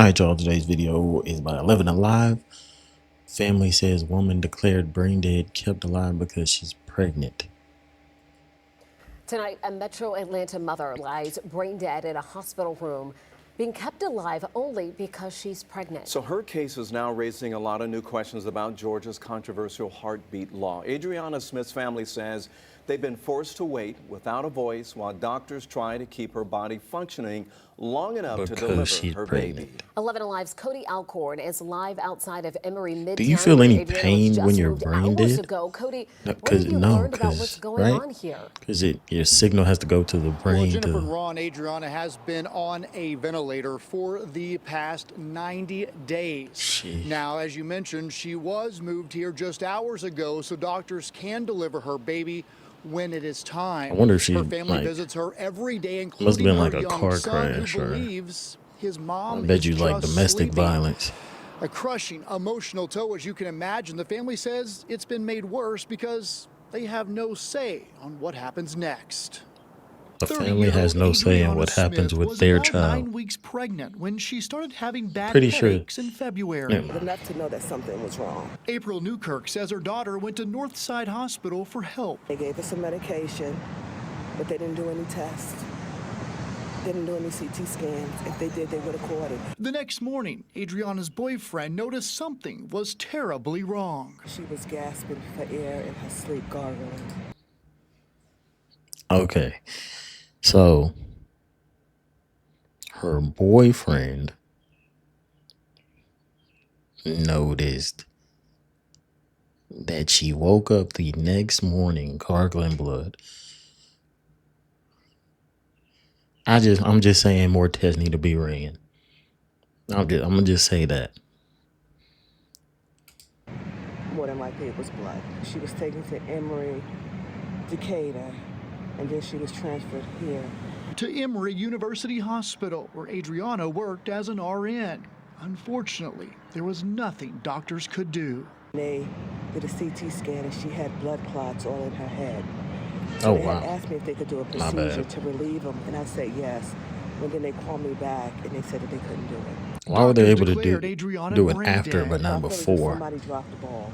All right, y'all. Today's video is about 11 Alive. Family says woman declared brain dead, kept alive because she's pregnant. Tonight, a Metro Atlanta mother lies brain dead in a hospital room, being kept alive only because she's pregnant. So her case is now raising a lot of new questions about Georgia's controversial heartbeat law. Adriana Smith's family says they've been forced to wait without a voice while doctors try to keep her body functioning long enough to deliver her baby. 11 Alive's Cody Alcorn is live outside of Emory Midtown. Do you feel any Adriana was pain just when you're moved brain hours dead? ago. Cody, No, what have you learned about what's going on here? Because your signal has to go to the brain. Well, Jennifer and Ron, Adriana has been on a ventilator for the past 90 days. Sheesh. Now, as you mentioned, she was moved here just hours ago so doctors can deliver her baby when it is time. I wonder if she, her family like, visits her every day, including must have been her like a young car son, crash, who or believes his mom I bet is you like just domestic sleeping. violence. A crushing emotional toll, as you can imagine. The family says it's been made worse because they have no say on what happens next. The family has no say in what happens with their child. 9 weeks pregnant when she started having bad Pretty sure. headaches in February. Enough to know that something was wrong. April Newkirk says her daughter went to Northside Hospital for help. They gave her some medication, but they didn't do any tests. They didn't do any CT scans. If they did, they would have caught it. The next morning, Adriana's boyfriend noticed something was terribly wrong. She was gasping for air in her sleep, gargling. Okay. So, her boyfriend noticed that she woke up the next morning gargling blood. I'm just saying more tests need to be ran. I'm gonna just say that. More than likely, it was blood. She was taken to Emory, Decatur, and then she was transferred here to Emory University Hospital, where Adriana worked as an RN. Unfortunately, there was nothing doctors could do. They did a CT scan and she had blood clots all in her head. Oh, they wow. had asked me if they could do a My procedure bad. to relieve them, and I said yes. And then they called me back and they said that they couldn't do it. Why were they able to Declared do Adriana it brain after, dead. but not I feel as if before? somebody dropped the ball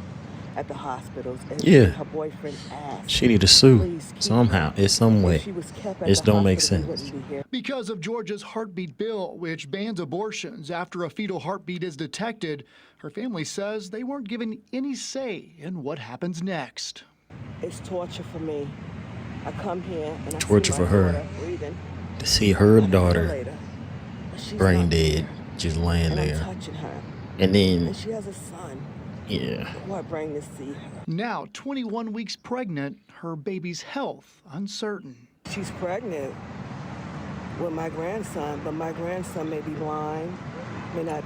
at the hospitals, and Yeah. her boyfriend asked. She need to sue Please keep somehow. her. It's some way. If she was kept at It the don't make hospital, we sense. wouldn't be here. Because of Georgia's heartbeat bill, which bans abortions after a fetal heartbeat is detected, her family says they weren't given any say in what happens next. It's torture for me. I come here and I Torture see my for her. daughter breathing. To see her I can feel daughter later, but she's brain not dead, here. just laying And I'm there. touching her. And then, And she has a son yeah. who I bring to see her. Now, 21 weeks pregnant, her baby's health uncertain. She's pregnant with my grandson, but my grandson may be blind, may not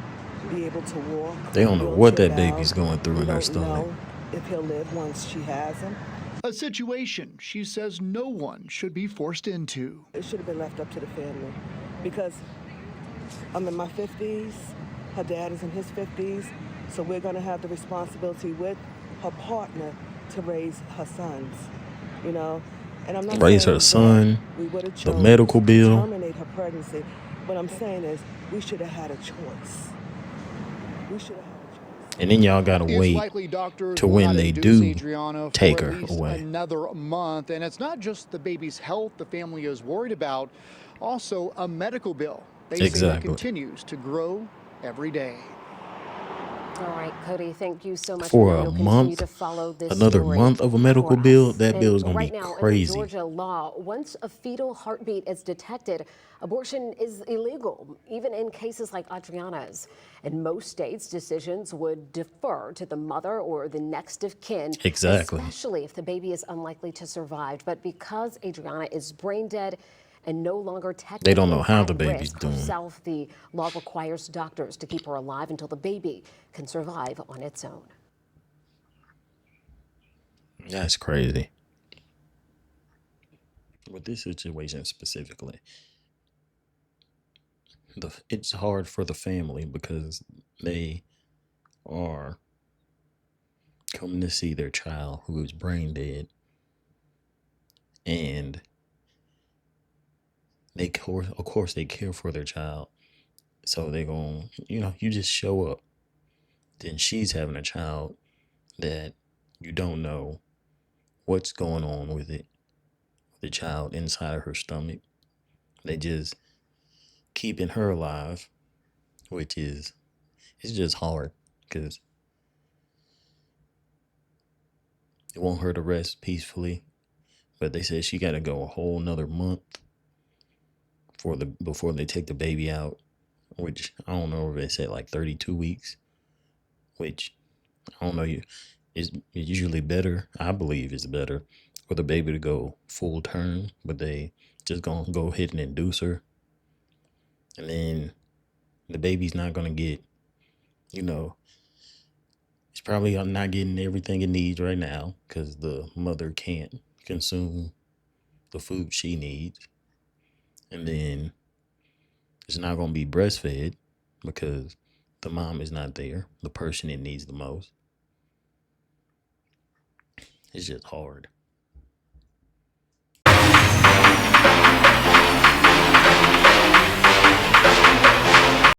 be able to walk. They don't know what that wheelchair baby's bound. going through We in her don't stomach. know if he'll live once she has him. A situation she says no one should be forced into. It should have been left up to the family because I'm in my 50s, her dad is in his 50s, so we're going to have the responsibility with her partner to raise her sons, you know? And I'm not Raise saying her that son, we would have the chosen medical to bill. terminate her pregnancy. What I'm saying is we should have had a choice. We should have had a choice. And then y'all gotta It's wait likely doctors to will when not they induce do Adriana for take at her least away. another month. And it's not just the baby's health the family is worried about, also a medical bill. They say that Exactly. continues to grow every day. All right, Cody, thank you so much. For We a will continue month, to follow this another story month of a medical for bill, us. that bill is And gonna right be now, crazy. in Georgia law, once a fetal heartbeat is detected, abortion is illegal, even in cases like Adriana's. In most states, decisions would defer to the mother or the next of kin, Exactly. especially if the baby is unlikely to survive. But because Adriana is brain dead and no longer technically They don't know how at the baby's risk doing. herself, the law requires doctors to keep her alive until the baby can survive on its own. That's crazy. With this situation specifically, it's hard for the family because they are coming to see their child who is brain dead, and of course they care for their child, So they going, you just show up. Then she's having a child that you don't know what's going on with it, the child inside of her stomach. They just keeping her alive, which is, it's just hard because they want her to rest peacefully. But they said she got to go a whole nother month before they take the baby out, which I don't know if they said like 32 weeks, which I don't know. It's usually better. I believe it's better for the baby to go full term, but they just gonna go ahead and induce her, and then the baby's not gonna get, you know, it's probably not getting everything it needs right now because the mother can't consume the food she needs, and then it's not gonna be breastfed because the mom is not there, the person it needs the most. It's just hard.